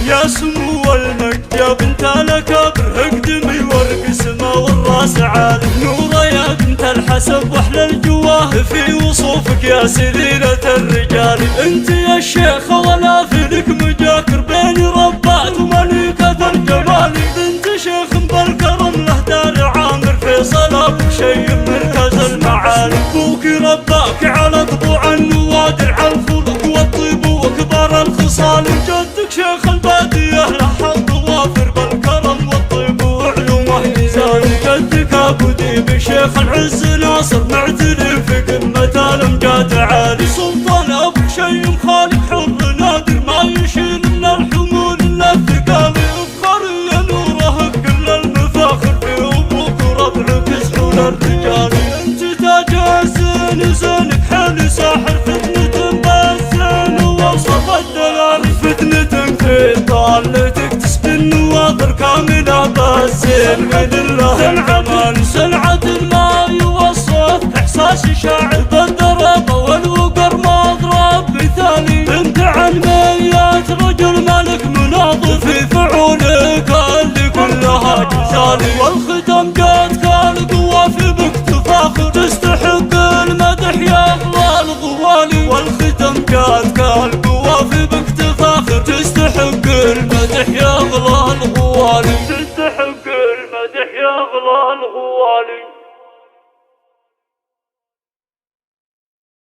يا سمو المجد يا بنت الاكابر، اقدمي ورق سما والراس عالي. نوره يا بنت الحسب واحلى الجواه، في وصوفك يا سليلة الرجال. انت يا الشيخة ولا فيك مجاكر، بين ربات وملكة الجمال. بنت شيخ بالكرم له دار عامر، فيصل ابو شي مركز المعالي. ابوك رباك على طبوع النوادر، على الخلق والطيب وكبار الخصال. جدك شيخ البادية له حظ وافر، بالكرم والطيب وعلومه ميزان. جدك ابو ديب شيخ العز ناصر، معترف في قمة الامجاد عالي. سلطان ابو شي خالق حر نادر، ما يشيل من الحمول الا الثقال. افخر يا نوره بكل المفاخر، في ابوك وربعك سحول الرجال. انت تاج الزين زينك حلي ساحر، فتنة بالزين ووصف الدلال. فتنة في طالتك تسبي النواظر كاملة بالزين. من الله الجمال سلعة ما يوصف، احساس شاعر بالدرب والوقر مضرب مثالي. بنت علميات رجل ملك مناضل، في فعولك اللي كلها جزالي. والختم جات كالقوة في بك تفاخر، تستحق المدح يا اغلى الغوالي. والختم جات كالقوة في بك تفاخر، تستحق المدح يا اغلى الغوالي.